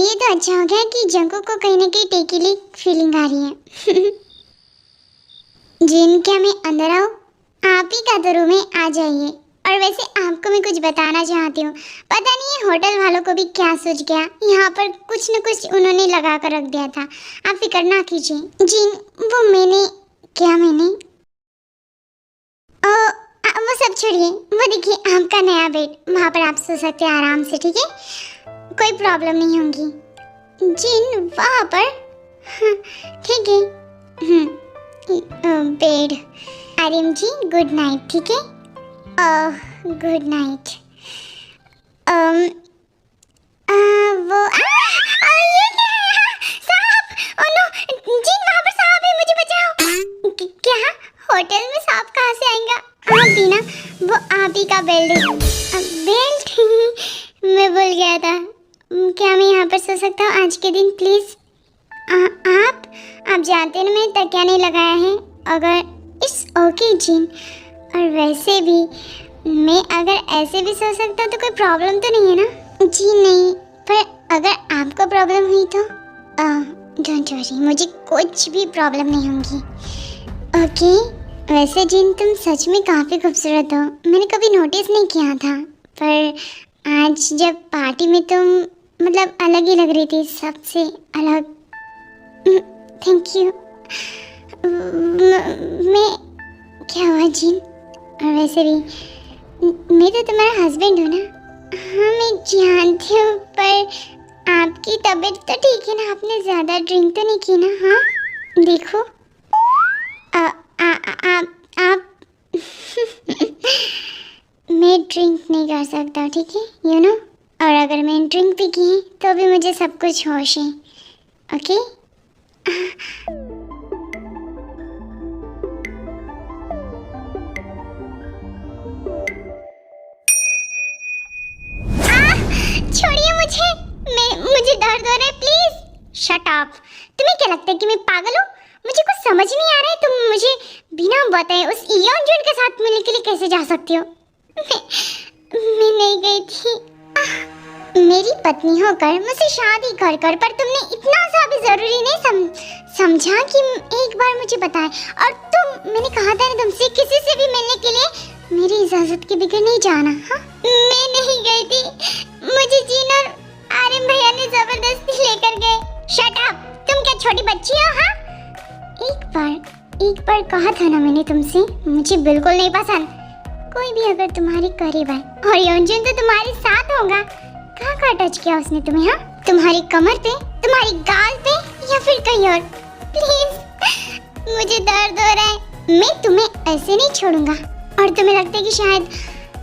ये तो अच्छा हो गया कि जंगकुक को कहीं ना कहीं टेकीली फीलिंग आ रही है। जिन, क्या मैं अंदर आऊँ? आप ही का तो रूम है, आ जाइए। और वैसे आपको मैं कुछ बताना चाहती हूँ। पता नहीं है होटल वालों को भी क्या सोच गया, यहाँ पर कुछ न कुछ उन्होंने लगा कर रख दिया था। आप फिक्र ना कीजिए। जिन, वो मैंने क्या मैंने वो सब छोड़िए। वो देखिए आपका नया बेड, वहाँ पर आप सो सकते हैं आराम से, ठीक है? कोई प्रॉब्लम नहीं होगी। जिन, वहाँ पर? हाँ, ठीक है। बेड। आर्यन जी, गुड नाइट, ठीक है? Good night. वो ये क्या है? सांप! Oh no! जिन, वहाँ पर सांप है, मुझे बचाओ। क्या? होटल में सांप कहाँ से आएगा? आप भी ना, वो आप ही का बेल्ट है। बेल्ट? मैं भूल गया था। क्या मैं यहाँ पर सो सकता हूँ आज के दिन, प्लीज? आप जानते हैं ना मैं तकिया नहीं लगाया है। अगर इट्स ओके जिन, और वैसे भी मैं अगर ऐसे भी सो सकता हूँ तो कोई प्रॉब्लम तो नहीं है ना? जी नहीं, पर अगर आपको प्रॉब्लम हुई तो डोंट वरी, मुझे कुछ भी प्रॉब्लम नहीं होगी। ओके। वैसे जिन, तुम सच में काफ़ी खूबसूरत हो। मैंने कभी नोटिस नहीं किया था, पर आज जब पार्टी में तुम मतलब अलग ही लग रही थी, सबसे अलग। Thank you. मैं क्या हुआ जिन? और वैसे भी मैं तो तुम्हारा हस्बैंड हूँ ना? हाँ मैं जानती हूँ, पर आपकी तबीयत तो ठीक है ना? आपने ज़्यादा ड्रिंक तो नहीं की ना? हाँ देखो, आप मैं ड्रिंक नहीं कर सकता, ठीक है? यू नो, और अगर मैं ड्रिंक भी की तो भी मुझे सब कुछ होश है। ओके? छोड़िए मुझे दर्द हो रहा है, प्लीज। Shut up. तुम्हें क्या लगता है कि मैं पागल हूँ? मुझे कुछ समझ नहीं आ रहा है। तुम मुझे बिना बताए उस इयोंजुन के साथ मिलने के लिए कैसे जा सकती हो? मैं नहीं गई थी। मेरी पत्नी होकर मुझसे शादी कर कर, पर तुमने इतना सा भी जरूरी नहीं समझा कि एक बार मुझे बताए। और मैंने कहा था ना तुमसे, किसी से भी मिलने के लिए मेरी इजाजत के बगैर नहीं जाना। हाँ, मैं नहीं गई थी। मुझे जीन और आर्यन भैया ने जबरदस्ती लेकर गए। Shut up. तुम क्या छोटी बच्ची हो? हाँ, एक बार कहा था ना मैंने तुमसे, मुझे बिल्कुल नहीं पसंद कोई भी अगर तुम्हारे करीब आए। और योंजुन तो तुम्हारे साथ होगा। कहाँ टच किया उसने तुम्हें? हाँ, तुम्हारी कमर पे, तुम्हारी गाल पे, या फिर कहीं और? प्लीज, मुझे दर्द हो रहा है। मैं तुम्हें ऐसे नहीं छोड़ूंगा। और तुम्हें लगता है कि शायद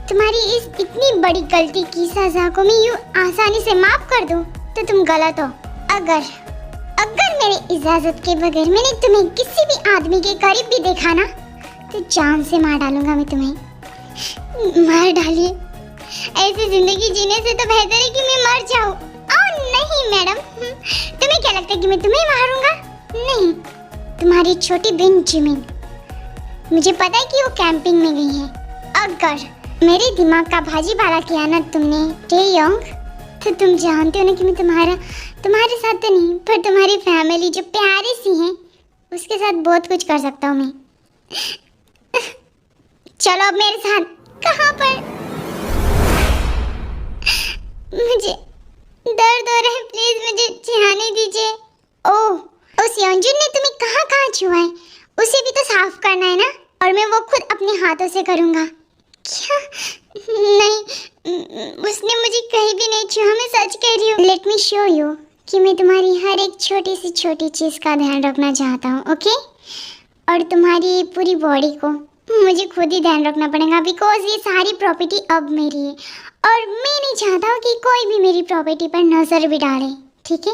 तुम्हारी इस इतनी बड़ी गलती की सजा को मैं यूं आसानी से माफ कर दूं, तो तुम गलत हो। अगर मेरी इजाजत के बगैर मैंने तुम्हें किसी भी आदमी के करीब भी देखा ना, तो जान से मार डालूंगा मैं तुम्हें। मार डालिए। ऐसी जिंदगी जीने से तो बेहतर है कि मैं मर जाऊं। नहीं मैडम, तुम्हें क्या लगता है कि मैं तुम्हें मारूंगा? नहीं, तुम्हारी छोटी बहन जिमिन, मुझे पता है कि वो कैंपिंग में गई है। अगर मेरे दिमाग का भाजी पाला किया ना तुमने टेयोंग, तो तुम जानते हो ना कि मैं तुम्हारे साथ तो नहीं, पर तुम्हारी फैमिली जो प्यारी सी है उसके साथ बहुत कुछ कर सकता हूँ मैं। चलो अब मेरे साथ। कहाँ पर? मुझे दर्द हो रहा है, प्लीज मुझे जाने दीजिए। ओह, उस योंजुन ने तुम्हें कहाँ कहाँ छुआ है? उसे भी तो साफ करना है ना, और मैं वो खुद अपने हाथों से करूँगा। क्या? नहीं, उसने मुझे कहीं भी नहीं छुआ, मैं सच कह रही हूँ। लेट मी शो यू कि मैं तुम्हारी हर एक छोटी सी छोटी चीज़ का ध्यान रखना चाहता हूँ, ओके? और तुम्हारी पूरी बॉडी को मुझे खुद ही ध्यान रखना पड़ेगा, बिकॉज ये सारी प्रॉपर्टी अब मेरी है, और मैं नहीं चाहता हूँ कि कोई भी मेरी प्रॉपर्टी पर नज़र भी डाले, ठीक है?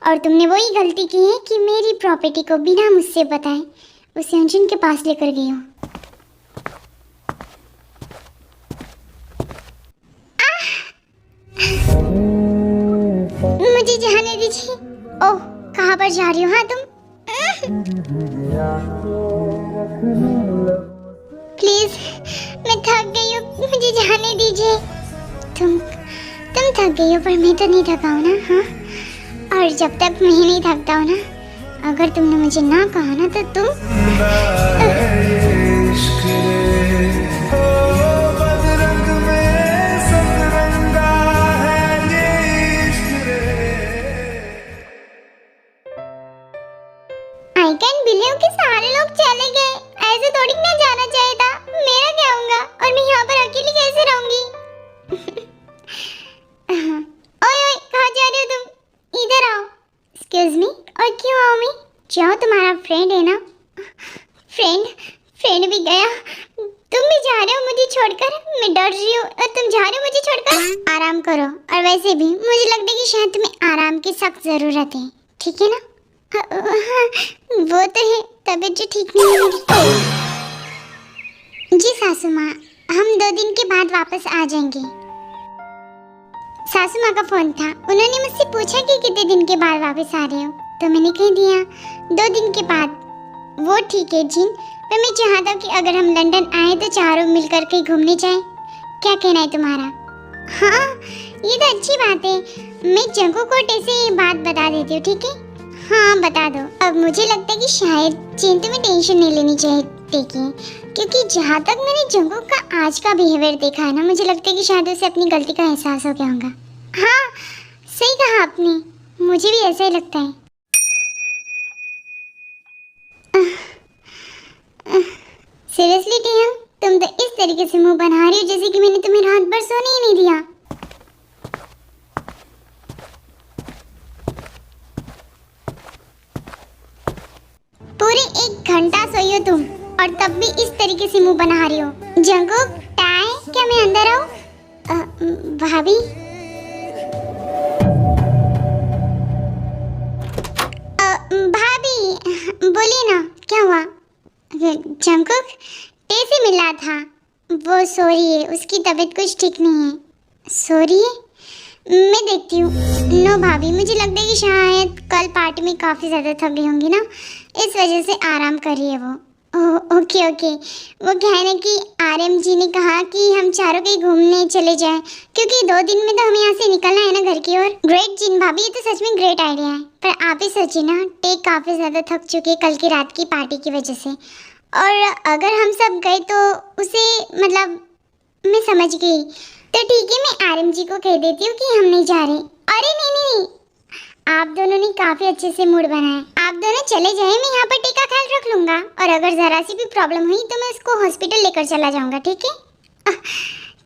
और तुमने वही गलती की है कि मेरी प्रॉपर्टी को बिना मुझसे बताए उस योंजुन के पास लेकर गई हो। मुझे जाने दीजिए। ओह, कहाँ पर जा रही हो? हाँ तुम? प्लीज, मैं थक गई हूँ, मुझे जाने दीजिए। तुम थक गई हो, पर मैं तो नहीं थका हूँ ना? हाँ, और जब तक मैं नहीं थकता हूँ ना, अगर तुमने मुझे ना कहा ना तो आई कैन बिलीव कि सारे लोग चले गए। ऐसे थोड़ी ना जाना चाहिए था। मेरा क्या होगा और मैं यहाँ पर अकेली कैसे रहूंगी? ओए ओए, कहाँ जा रहे हो तुम? इधर आओ। Excuse me. और क्यों आओ मैं? जाओ, तुम्हारा फ्रेंड है ना। फ्रेंड भी गया। तुम भी जा रहे हो मुझे छोड़कर? मैं डर रही हूँ और तुम जा रहे हो मुझे छोड़कर। आराम करो। और वैसे भी मुझे लगता है कि शायद तुम्हें आराम की सख्त जरूरत है, ठीक है ना? हाँ, वो तो है। तबीयत जो ठीक नहीं है मेरी। जी सासू माँ, हम 2 दिन के बाद वापस आ जाएंगे। सासू माँ का फोन था। उन्होंने मुझसे पूछा कि कितने दिन के बाद वापस आ रहे हो, तो मैंने कह दिया 2 दिन के बाद। वो ठीक है जिन, पर मैं चाहता हूँ कि अगर हम लंदन आए तो चारों मिलकर कहीं घूमने जाएं। क्या कहना है तुम्हारा? हाँ, ये तो अच्छी बात है। मैं जंगू को ऐसे ये बात बता देती हूँ, ठीक है? हाँ, बता दो। अब मुझे लगता है कि शायद जिन तुम्हें टेंशन नहीं लेनी चाहिए, ठीक है? क्योंकि जहाँ तक मैंने जंगू का आज का बिहेवियर देखा है ना, मुझे लगता है कि शायद उसे अपनी गलती का एहसास हो गया होगा। हाँ, सही कहा आपने। मुझे भी ऐसा ही लगता है। सीरियसली टिया, तुम तो इस तरीके से मुंह बना रही हो जैसे कि मैंने तुम्हें रात भर सोने ही नहीं दिया। पूरे 1 घंटा सोई हो तुम और तब भी इस तरीके से मुंह बना रही हो। जंगुक, टाय, क्या मैं अंदर आऊं? भाभी, भाभी बोलिए ना, क्या हुआ? जंगुक कैसे मिला था? वो सो रही है, उसकी तबीयत कुछ ठीक नहीं है। सो रही है? मैं देखती हूँ। नो भाभी, मुझे लगता है कि शायद कल पार्टी में काफ़ी ज़्यादा थक गई होंगी ना, इस वजह से आराम कर रही है वो। Okay okay. वो कहने कि आरएम जी ने कहा कि हम चारों कहीं घूमने चले जाएं, क्योंकि 2 दिन में तो हमें यहाँ से निकलना है ना घर की ओर। ग्रेट जिन भाभी, ये तो सच में ग्रेट आइडिया है। पर आप ही सोचिए ना, टेक काफ़ी ज़्यादा थक चुके हैं कल की रात की पार्टी की वजह से, और अगर हम सब गए तो उसे, मतलब मैं समझ गई। तो ठीक है, मैं आरएम जी को कह देती हूँ कि हम नहीं जा रहे। अरे नहीं, आप दोनों ने काफी अच्छे से मूड बनाया। आप दोनों चले जाए, मैं यहाँ पर टीका ख्याल रख लूंगा, और अगर जरा सी भी प्रॉब्लम हुई तो मैं उसको हॉस्पिटल लेकर चला जाऊंगा, ठीक है?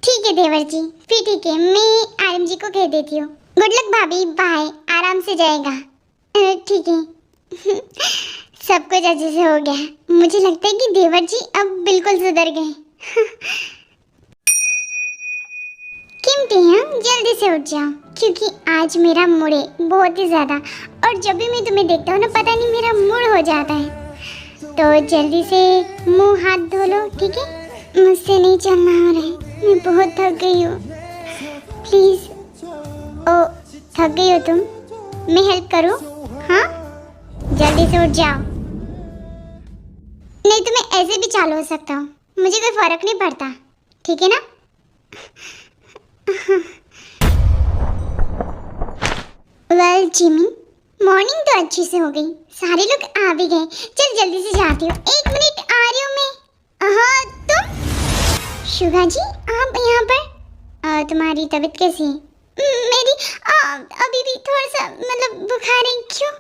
ठीक है देवर जी, फिर ठीक है, मैं आरएम जी को कह देती हूँ। गुड लक भाभी, बाय, आराम से जाएगा। ठीक है। सब कुछ अच्छे से हो गया। मुझे लगता है कि देवर जी अब बिल्कुल सुधर गए। कीमती हैं, जल्दी से उठ जाओ, क्योंकि आज मेरा मूड है बहुत ही ज़्यादा, और जब भी मैं तुम्हें देखता हूँ ना, पता नहीं मेरा मूड हो जाता है। तो जल्दी से मुंह हाथ धो लो, ठीक है? मुझसे नहीं चलना हो रहा है, मैं बहुत थक गई हूँ। प्लीज़। ओ, थक गई हो तुम? मैं हेल्प करूँ? हाँ, जल्दी से उठ जाओ। नहीं तो मैं ऐसे भी चालू हो सकता हूँ, मुझे कोई फर्क नहीं पड़ता, ठीक है ना? वेल जिमी, मॉर्निंग तो अच्छी से हो गई, सारे लोग आ भी गए। चल जल्दी से जाती हूँ, 1 मिनट आ रही हूँ मैं। हाँ, तुम? शुगा जी, आप यहाँ पर? तुम्हारी तबीयत कैसी है? मेरी अभी भी थोड़ा सा मतलब बुखार है। क्यों,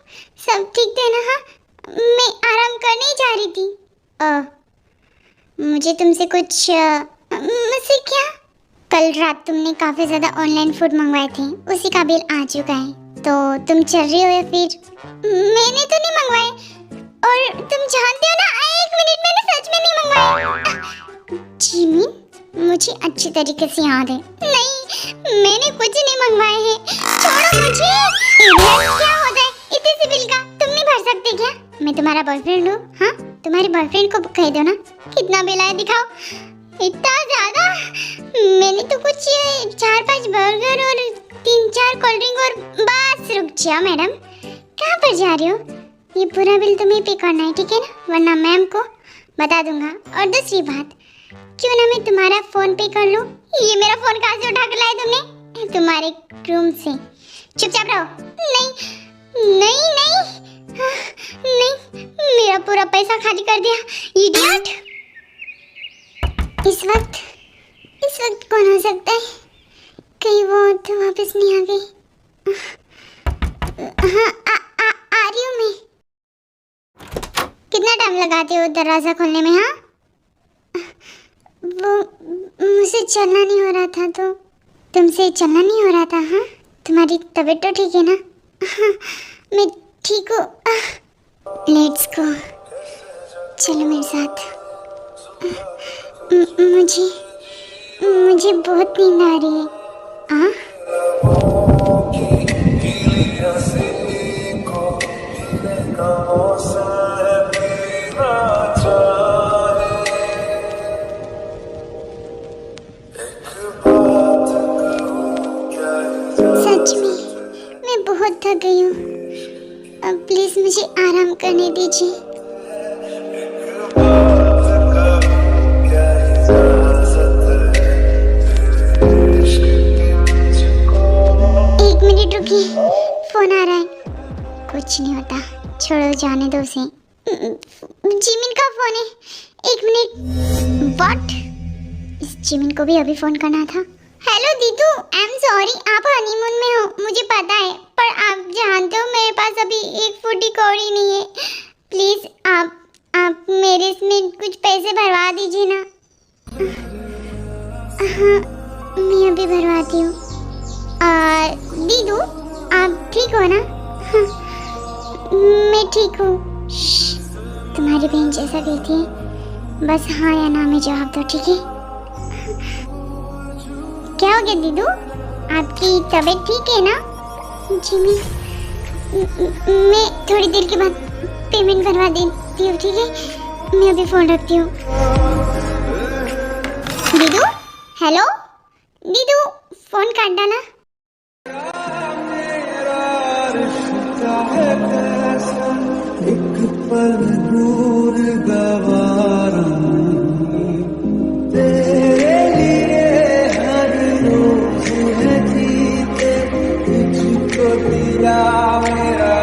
सब ठीक थे ना? हाँ, मैं आराम करने ही जा रही थी। मुझे तुमसे कुछ मुझसे क्या? कल रात तुमने काफ़ी ज़्यादा ऑनलाइन फूड मंगवाए थे, उसी का बिल आ चुका है। तो तुम चल रही हो या फिर? मैंने तो नहीं मंगवाए, और तुम जानते हो ना, 1 मिनट, मैंने सच में नहीं मंगवाए। जिमी, मुझे अच्छी तरीके से याद है। नहीं, मैंने कुछ नहीं मंगवाए हैं, छोड़ो मुझे। क्या होता है इतने से बिल का? तुम नहीं भर सकते क्या? मैं तुम्हारा बॉयफ्रेंड हूँ। हाँ, तुम्हारे बॉयफ्रेंड को कह दो ना। कितना बिल आया दिखाओ। इतना ज़्यादा? मैंने तो कुछ 4-5 बर्गर और 3-4 कोल्ड ड्रिंक, और बस। रुक जाओ मैडम, कहाँ पर जा रही हो? ये पूरा बिल तुम्हें पे करना है, ठीक है ना? वरना मैम को बता दूंगा। और दूसरी बात, क्यों ना मैं तुम्हारा फ़ोन पे कर लूँ? ये मेरा फ़ोन कहाँ से उठा कर लाए तुमने? तुम्हारे रूम से। चुपचाप रहो। नहीं, पैसा खाली कर दिया, इडियट। इस वक्त कौन हो सकता है? कहीं वो तो वापस नहीं आ गई। हाँ, आ रही हूँ मैं। कितना टाइम लगाते हो दरवाजा खोलने में? हाँ, वो मुझसे चलना नहीं हो रहा था। तो तुमसे चलना नहीं हो रहा था? हाँ, तुम्हारी तबीयत तो ठीक है ना? हाँ, मैं ठीक हूँ। लेट्स गो, चलो मेरे साथ। मुझे बहुत नींद आ रही है। हाँ, सच में मैं बहुत थक गई हूँ। अब प्लीज मुझे आराम करने दीजिए। एक मिनट रुकिए, फोन आ रहा है। कुछ नहीं होता, छोड़ो, जाने दो उसे। जिमिन का फोन है। एक मिनट। व्हाट? इस जिमिन को भी अभी फोन करना था। हेलो दीदू, आई एम सॉरी, आप हनीमून में हो, मुझे पता है, पर आप जानते हो मेरे पास अभी एक फूटी कौड़ी नहीं है। प्लीज आप मेरे इसमें कुछ पैसे भरवा दीजिए ना। हाँ, मैं अभी भरवाती हूँ। दीदू, आप ठीक हो ना? हाँ, मैं ठीक हूँ। तुम्हारी बहन जैसा कहती है, बस हाँ या ना में जवाब दो, ठीक है? क्या हो गया दीदू, आपकी तबीयत ठीक है ना? जी मैं थोड़ी देर के बाद पेमेंट भरवा देती हूँ, ठीक है? मैं अभी फोन रखती हूँ। दीदू, हेलो दीदू, फोन काट डाला। एक पल दूर गवारा तेरे लिए हर रोज है जीते, तुझको दिया मेरा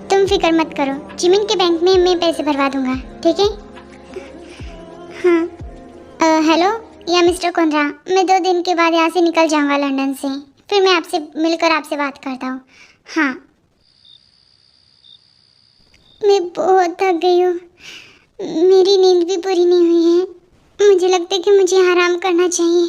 तुम फिक्र मत करो, जिमिन के बैंक में मैं पैसे भरवा दूंगा, ठीक है? हाँ, हेलो, या मिस्टर कुंद्रा, मैं 2 दिन के बाद यहाँ से निकल जाऊंगा लंदन से, फिर मैं आपसे मिलकर आपसे बात करता हूँ। हाँ, मैं बहुत थक गई हूँ, मेरी नींद भी पूरी नहीं हुई है। मुझे लगता है कि मुझे आराम करना चाहिए।